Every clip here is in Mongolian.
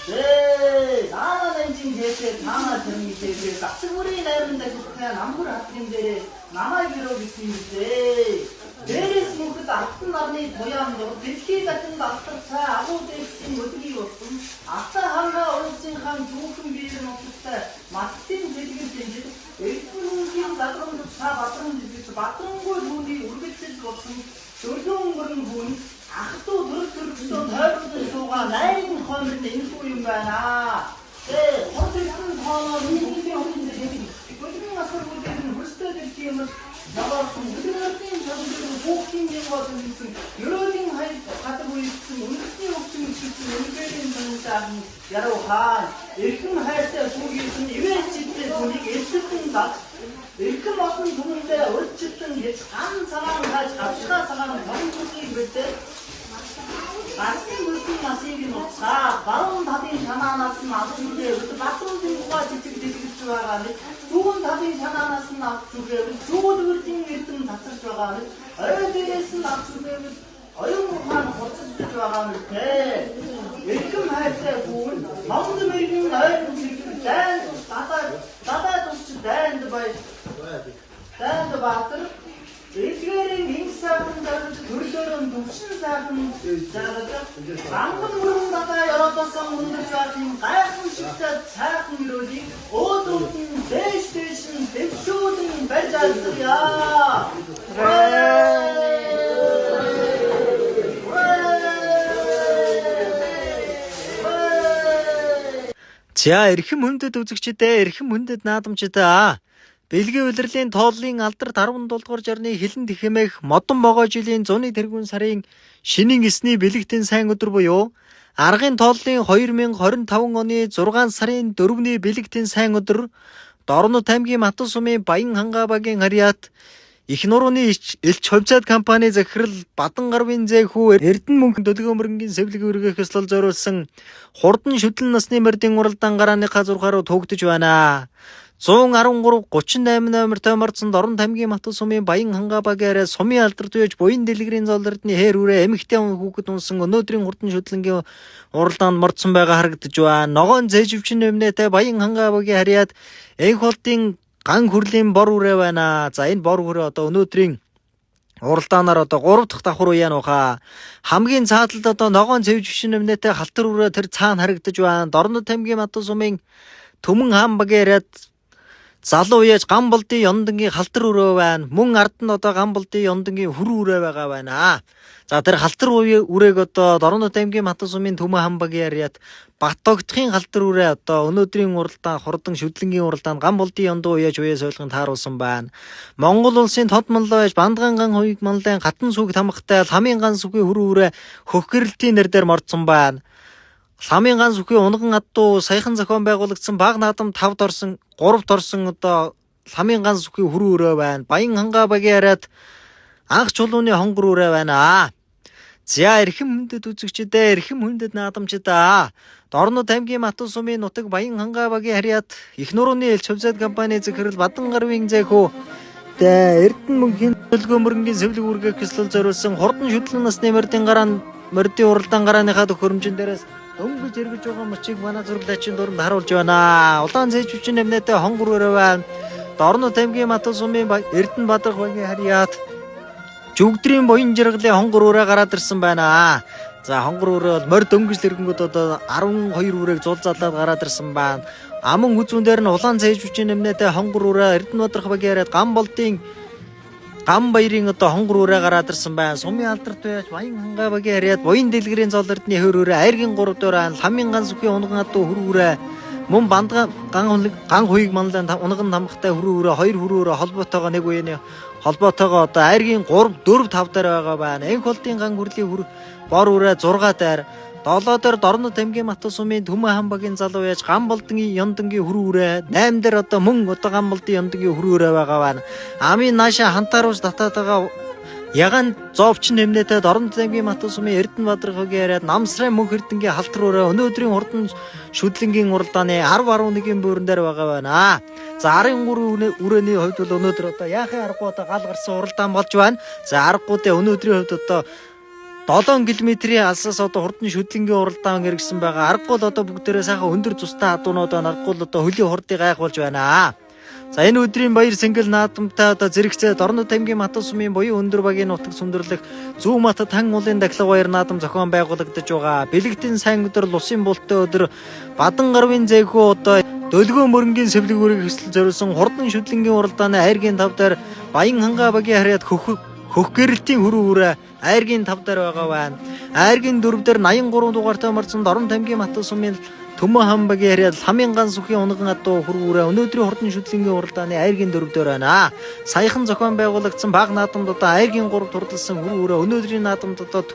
네, 나는 엔진 대체 나나 정리 대체 깍스물이 나는데 그냥 남불 학생들의 나나 기록 있습니다. 내렸으면 그 나쁜 남이 도야한다고 대체 같은 거 아까 아고 대신 어떻게 이었음? 아까 한가 어르신 한 조금 비례는 없었다. 맞든 제기든 일꾼 기억 나그런 다 맞던 집에서 맞던 걸 보니 우르겠지 없음. 저런 거는 보니 아또 너를 다르던 소가 나인 건데 인포인 거야. 네, 어떻게 하는 거는 이게 없는데 되지. 어떻게 가서 보면 벌써 될게면 나가서 우리가 게임 저들은 복싱 같은 무슨 여러 ting 할 가지고 있으면 무슨 복싱 실수 연결된 전사 여러 한 일금 할때 거기 있으면 이벤트 때 돈이 있었던 다 일금 어떤 돈인데 어쨌든 이제 한 사람과 잡사 사람 경쟁이 될때 무슨 맛이 없어. 바로 답이 하나 났으면 아픈데 맞던 친구가 직접 되게 좋아하네. 좋은 답이 하나 났으면 아픈데 좋은 띵했던 다칠 좋아하네. 어디에서 아픈데 어영한 거칠 좋아하는데 일금 할때 돈 마음도 일금 나의 지금 단 나다 도시 단도 봐. 단도 봐들 일개는 인사는 돌돌은 독신사는 방금 모른다가 열어뒀어 문들 좋아진 가끔 십자 작은 이러지 어떤 대신 백쇼든 발자들이야 За эрхэм хүндэт үзэгчдээ эрхэм хүндэт наадамчдаа Бэлгийн улирлын тооллын алдар 17 дугаар жарны хилэн тэхэмэх модон могой жилийн 100-ны тэргүүн сарын шинийн эсний бэлэгтэн сайн өдөр буюу аргын тооллын 2025 оны 6 сарын 4-ний бэлэгтэн сайн өдөр Дорнод аймгийн Матус сумын Баян хангабагийн харьяат их нурууны элч хувьцаат компани захирал Бадан гарвын зэхүү Эрдэнэ мөнх төлгөөмөрөнгийн сэвлэг өргөх ёслол зориулсан хурдан шүтлэн насны мордын уралдаан гарааныхаа зурхааруу тугдж байна. 113-38 номертой марцсан Дорнод аймгийн Матус сумын Баян хангабагийн сумын алдарт үйж буян дэлгэрийн золдордны хээр үрээ эмэгтэй хүүхэд унсан өнөөдрийн хурдан шүтлэнгийн уралдаанд мордсон байгаа харагдаж байна. Ногоон зээжвчин нэмнэтэй Баян хангабагийн харьяат энх болтын ган хүрлийн бор үрээ байна. За энэ бор үрээ одоо өнөөдрийн уралдаанаар одоо 3 дахь давхар үе нуха. Хамгийн цааталд одоо ногоон зээжвчин нэмнэтэй халтар үрээ тэр цаана харагдаж байна. Дорнод аймгийн Матус сумын Төмөн хаан багийн залуу үеж ган болдын ёндангийн халтар өрөө байна. Мөн ард нь одоо ган болдын ёндангийн хүрүү өрөө байгаа байна. За тэр халтар үрээг одоо Дорнод аймгийн Матус сумын Төмөн хаан багийн харьяат Баттогдохын халтар үрээ одоо өнөөдрийн уралдаан хурдан шүтлэнгийн уралдаанд ган болдын ёндоо үеж үеэ сойлгон тааруулсан байна. Монгол улсын тод манлайж Бандган ган хувийг манлайн гатан сүг тамхтай ламын ган сүгийн хүрүү үрээ хөх гэрэлтийн нэр дээр мордсон байна. Ламын ган сүхийн унган аддуу саяхан зохион байгуулагдсан баг наадам 5-д орсон 3-д орсон одоо ламын ган сүхийн хүрүү өрөө байна. Баян хангабагийн харьяат анх чулууны хонгор өрөө байна. За эрхэм хүндэт үзэгчдээ эрхэм хүндэт наадамчдаа Дорнод аймгийн Матус сумын нутаг Баян хангабагийн харьяат их нурууны элч хувьцаат компани захирал Бадан гарвын зэхүү Эрдэнэ мөнхийн төлгөөмөрөнгийн сэвлэг үргэх ёслол зориулсан хурдан шүтлэн насны мордын мордын уралдаан гарааныхаа төхөөрөмжөн дээрээс дөнгөж эргэж байгаа мөчийг манай зураглаачийн дунд харуулж байна. Улаан зээжвчин нэмнэтэй хонгор өрөө байна. Дорнод аймгийн Матус сумын Эрдэнэ Бадрах багийн харьяат Жүгдрийн буян жаргалын хонгор өрөө гараад ирсэн байна. За хонгор өрөө бол морь дөнгөж лэргэнгүүд одоо 12 үрийг зулзаалаад гараад ирсэн байна. Аман хүзүүн дээр нь улаан зээжвчин нэмнэтэй хонгор өрөө Эрдэнэ Бадрах багийн харьяат ган болдын ган баярын одоо хонгор өрөө гараад ирсэн байна. Сумын алдарт байж Баян хангабагийн харьяат буян дэлгэрийн золдордны хөр өрөө айргийн 3 дээр байна. Ламын ган сүхийн унган адуу хөр өрөө мөн Бандган ган хувийг манлайн унган тамхтай хөр өрөө 2 хөр өрөө холбоотойгоо нэг үеийн холбоотойгоо одоо айргийн 3 4 5 дээр байгаа байна. Энх болтын ган хүрлийн бор өрөө 6 дээр 7 дээр Дорнод аймгийн Матус сумын Төмөн хаан багийн залуу яаж ган болдын ёндангийн хөр өрөө 8 дээр одоо мөн одоо ган болдын ёндангийн хөр өрөө байгаа байна. Амын нааша хантааруулж татаад байгаа Яган зовч нэмнэтэй Дорнод аймгийн Матус сумын Эрдэнэ Бадрах багийн харьяат намсрын мөнх эрдэнгийн халтар өрөө өнөөдрийн хурдан шүтлэнгийн уралдааны 10-11-ийн бууран дээр байгаа байна. За 13 үрээний хувьд бол өнөөдөр одоо яахын аргагүй одоо гал гарсан уралдаан болж байна. За аргагуудын өнөөдрийн хувьд одоо 7 км-ийн алсаас одоо хурдан шүтлэнгийн уралдаан иргсэн байгаа. Аргагүй л одоо бүгдээрээ сайхан өндөр цустай хадуунуудаа наргагүй л одоо хөлийн хурдыг гайхуулж байна. За энэ өдрийн баяр сэнгэл наадамтай одоо зэрэгцээд Орнод аймгийн Матан сумын буян өндөр багийн нутаг сүндэрлэх Зүү Матад хан уулын дахлага баяр наадам зохион байгуулагдаж байгаа. Бэлэгдэн сайн өдөр Лусын булттай өдөр Бадан гарвын зэйхүү одоо Дөлгөө мөрөнгийн сэвлэг үрийг хэсэл зориулсан хурдан шүтлэнгийн уралдааны айргийн тав дээр Баян хангаа багийн харьяат хөх гэрэлтийн хүрүүрээ айргийн тав дээр байгаа байна. Айргийн 4 дээр 83 дугаартай марцанд Орон аймгийн Матан сумын Төмөн хам багийн харьяат Ламын ган сүхийн унган адуу хүрүүрээ өнөөдрийн хурдан шүтлэнгийн уралдааны айргийн 4 дээр байна. Саяхан зохион байгуулагдсан баг наадамд одоо айргийн 3 турдалсан хүрүүрээ өнөөдрийн наадамд одоо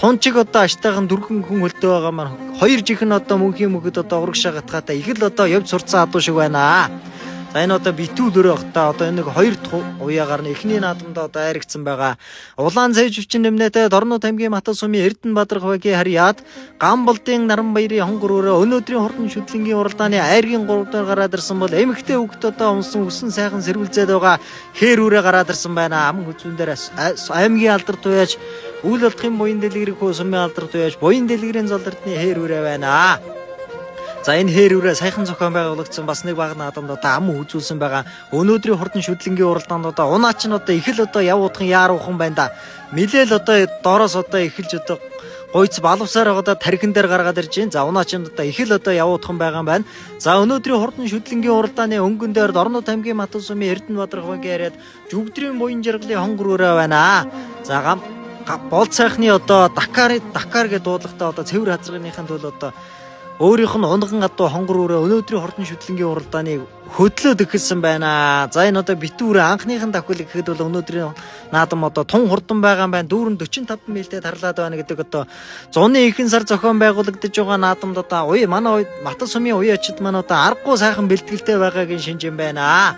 тунчиг одоо аштайхан дөрвөн хүн хөлтөө байгаа маань 2 жихэн одоо мөнхийн мөгөд одоо ураг шагатгаатай их л одоо явж сурцсан адуу шиг байна. За энэ одоо битүүлөрөө багтаа одоо энэ нэг 2 уяагаар нь эхний наадамд одоо айрагдсан байгаа. Улаан цайж хүчин нэмнэтэй Орнод аймгийн Матан сумын Эрдэнэбаатар багийн харьяат Гамбалдын Наран баярын хонгорөөрөө өнөөдрийн хурдан шүтлэнгийн уралдааны айргийн 3 дээр гараад ирсэн бол эмэгтэй хүүхэд одоо унсан өсөн сайхан сэрвэлзээд байгаа хээрүүрээ гараад ирсэн байна. Аман хүзүүн дээр аймгийн алдарт уяаж үйл болдохын буян дэлгэрэх хөө сумын алдарт уяаж буян дэлгэрийн золдортны хээрүүрээ байна. За энэ хээрүүрээ саяхан зохион байгуулагдсан бас нэг баг наадамд одоо ам үзүүлсэн байгаа. Өнөөдрийн хурдан шүтлэнгийн уралдаанд одоо унаач нь одоо их л одоо явуудхан яаруухан байна да. Милээл одоо доороос одоо эхэлж одоо гойц балвсаар одоо тархин дээр гаргаад ирж байна. За унаач нь одоо их л одоо явуудхан байгаа юм байна. За өнөөдрийн хурдан шүтлэнгийн уралдааны өнгөн дээр Орнод аймгийн Матан сумын Эрдэнэбаатар багийн харьяат жүгдрийн буян жаргалын хонгорөөрөө байна. За болд сайхны одоо Дакар гэдэг дуудлагатай одоо цэвэр хазаргийнхын төл одоо өөрийнх нь унган адуу хонгорөөрөө өнөөдрийн хурдан шүтлэнгийн уралдааны хөдлөөд эхэлсэн байна. За энэ одоо битүүрээ анхныхын давхил гэхэд бол өнөөдрийн наадам одоо тун хурдан байгаа юм байна. Дүүрэн 45 милтэй тарлаад байна гэдэг одоо зуны ихэнх сар зохион байгуулагдаж байгаа наадамд одоо манай Матан сумын уяачид маань одоо аргагүй сайхан бэлтгэлтэй байгаагийн шинж юм байна.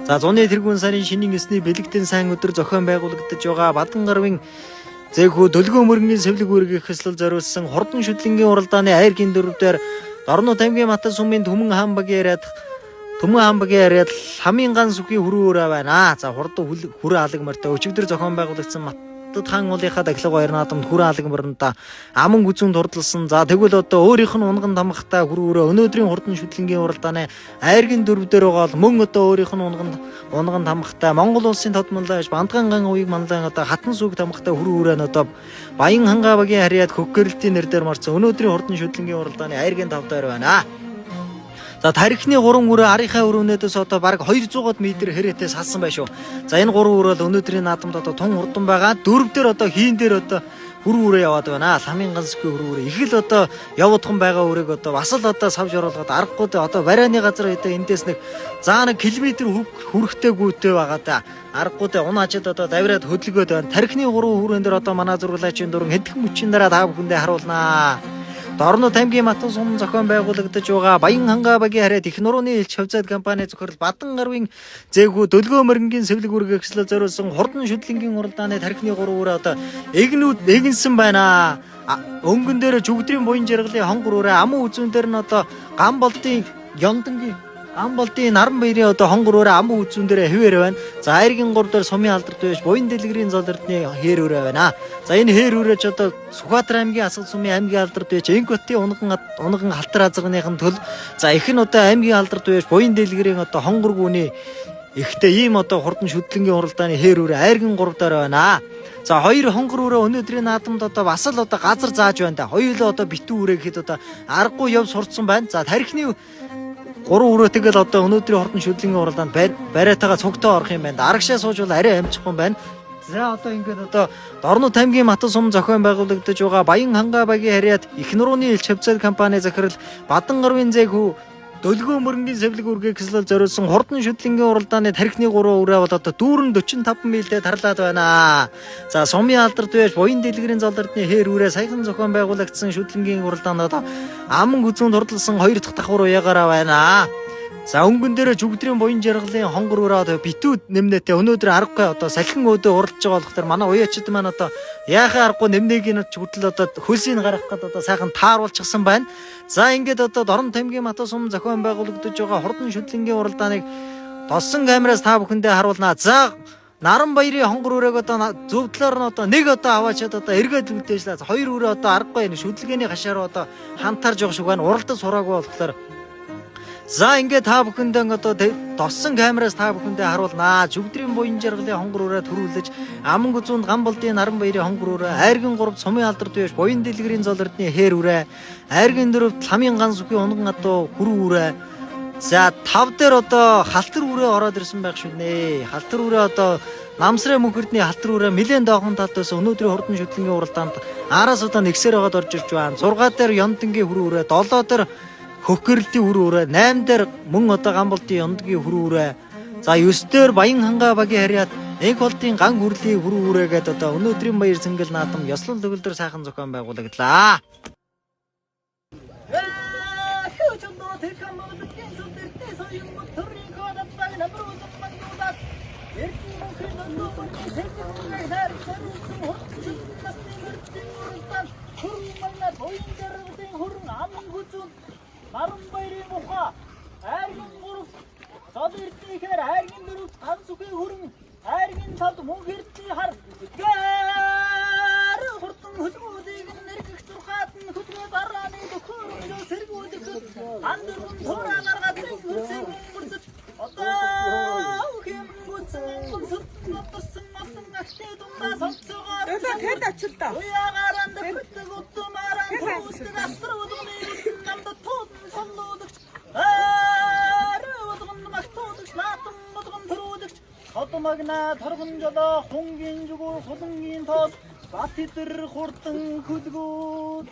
За зуны тэргүүн сарын шинийн 9-ний бэлэгдэн сайн өдөр зохион байгуулагдаж байгаа Бадан гарвын Зэхүү Дөлгөө мөрөнгийн сэвлэг үргийг хэслэл зориулсан хурдан шүтлэнгийн уралдааны айргийн 4 дээр Орнод аймгийн Матан сумын Төмөн хам багийн харьяат Ламын ган сүхийн хүрүүрээ байна. За хурдан хүрээ алаг морьтой өчигдөр зохион байгуулагдсан Матад хаан уулынхаа дахлага баяр наадамд хүрээ алаг морьнда аман гүзүүн турдалсан. За тэгвэл одоо өөрийнх нь унган тамхтай хүрүүрээ өнөөдрийн хурдан шүтлэнгийн уралдааны айргийн 4 дээр байгаа бол мөн одоо өөрийнх нь унган тамхтай Монгол улсын тодмонлооч Бандган ган уяг манлайн одоо хатан сүг тамхтай хүрүүрээ нь одоо Баян хангаа багийн харьяат хөх гэрэлтийн нэр дээр марцсан өнөөдрийн хурдан шүтлэнгийн уралдааны айргийн 5 дээр байна. За тарихны 3 үрээ арийнхаа өрөөнөөдөөс одоо бараг 200 м хэрэтээ салсан байх шүү. За энэ 3 үрээ бол өнөөдрийн наадамд одоо тун хурдан байгаа. 4 дээр одоо хийн дээр одоо хүрүүрээ яваад байна. Ламын ган сүхийн хүрүүрээ их л одоо явуудхан байгаа үрийг одоо бас л одоо савж оруулаад аргагүй одоо барайны газар одоо эндээс нэг километр хүрэхтэй гүйтэй байгаа да. Аргагүй унаачид одоо давираад хөдөлгөөд байна. Тарихны 3 хүрэн дээр одоо манай зурглаачийн дуран хэдхэн мөчийн дараа та бүхэндээ харуулнаа. Орнод аймгийн Матан сум зохион байгуулагдаж байгаа Баян хангаа багийн харьяат их нурууны элч хавцаад компани зөвхөрл Бадан гарвын Зэхүү Дөлгөө мөрөнгийн сэвлэг үргийг хэслэл зориулсан хурдан шүтлэнгийн уралдааны тархины 3 үрээ одоо эгнсэн байна. Өнгөн дээр жүгдрийн буян жаргалын хонгор үрээ аман үзүүн дээр нь одоо Гамбалдын Наран баярын одоо хонгор үрээ аман үзүүн дээр хэвээр байна. За айргийн 3 дээр сумын алдарт байж буян дэлгэрийн золдортны хээр үрээ байна. За энэ хээр үрээч одоо Сүхбаатар аймгийн Асгал сумын аймгийн алдарт байж Энкотын унган халтар азгарныхын төл за их нь одоо аймгийн алдарт байж буян дэлгэрийн одоо хонгор гүний ихтэй ийм одоо хурдан шүтлэнгийн уралдааны хээр үрээ айргийн 3 дээр байна. За 2 хонгор үрээ өнөөдрийн наадамд одоо бас л одоо газар зааж байна да. Хоёулаа одоо битүү үрээ гэхэд одоо аргагүй яв сурцсан байна. За тарихны 3 өрөө тэгэл одоо өнөөдрийн хурдан шүтлэнгийн уралдаанд бариатайгаа цугтаа орох юм байна. Арагшаа суужвал арай амжихгүй юм байна. За одоо ингээд одоо Орнод аймгийн Матан сум зохион байгуулагдаж байгаа Баян хангаа багийн харьяат их нурууны элч хавцаад компани захирал Бадан гарвын Зэхүү Дөлгөө мөрөнгийн сэвлэг үргийг хэслэл зориулсан хурдан шүтлэнгийн уралдааны тарихны 3 үрээ бол одоо дүүрэн 45 милтэй тарлаад байна. За сумын алдарт байж буян дэлгэрийн золдортны хээр үрээ саяхан зохион байгуулагдсан шүтлэнгийн уралдаанд одоо аман гүзүүн турдалсан 2 дахь давхар уяагаараа байна. За өнгөн дээр жүгдрийн буян жаргалын хонгор өрөө одоо битүүд нэмнэтэй өнөөдөр аргагүй одоо салхин өөдөө уралдаж байгаа болохоор манай уяачид маань одоо яахаа аргагүй нэмнэгийн хүртэл одоо хөлсийг гаргах гээд одоо сайхан тааруулчихсан байна. За ингээд одоо Орнод аймгийн Матан сум зохион байгуулагдаж байгаа хурдан шүтлэнгийн уралдааныг тосон камераас та бүхэндээ харуулнаа. За Наранбаярын хонгор үрэг одоо зөв талаар нь одоо нэг одоо аваачаад одоо эргээд үлдээжлээ. Хоёр үрээ одоо аргагүй энэ шүдлгээний хашаар одоо хантарж явах шиг байна. Уралдаж сураагүй болохоор за ингээд та бүхэндээ одоо доссон камераас та бүхэндээ харуулнаа. Жүгдрийн буян жаргалын хонгор үрээ төрүүлж Аман гүзүүнд Ганболдын Наранбаярын хонгор үрээ, Айргийн 3-т Сумын алдарт биш буян дэлгэрийн зол эрдний хээр үрээ, Айргийн 4-т Ламын ганц үхий унган адуу хүрүү үрээ. За 5 дээр одоо халтар үрээ ороод ирсэн байх шүү нэ. Халтар үрээ одоо намсрын мөнхөрдний халтар үрээ нэлээд доохон талдаас өнөөдрийн хурдан шүтлэнгийн уралдаанд араас удаа нэгсээр байгаад орж ирж байна. 6 дээр Ёндонгийн хүрүү үрээ, 7 дээр Хөхөрлөлийн хүрүү үрээ, 8 дээр мөн одоо Ганболдын Ёндгийн хүрүү үрээ. За 9 дээр Баян хангаа багийн харьяат Энх болтын ган хүрлийн хүрүү үрээгээд одоо өнөөдрийн баяр цэнгэл наадам ёслол төгөлдөр сайхан зохион байгуулагдлаа. Наранбаярын муха Айргийн 3-т зол эрдний хээр Айргийн 4-т ганц үхий хөрөн Айргийн 5-т мөнх эрдний хар гэр хурдан хөлгүүдийг нэргэх зурхаад нь хөдгөө дарааны төхөөрөмжөө сэргүүдэх андөргөн туураа гаргаад зүрсэг мөрдөж одоо үхэм гүцэн сүртэн отсон малтан ахтэй дундаа сонцогоор тэд очилдоо уягаранд хөтөг утмааран туустын аструудны намда туудын сонлуудагч удган магтуудагч наатан удган төрүүдагч хотмагна торгон жолоо хунгийн зүгүр хулангийн тоос бат идэр хурдан хөдгүүд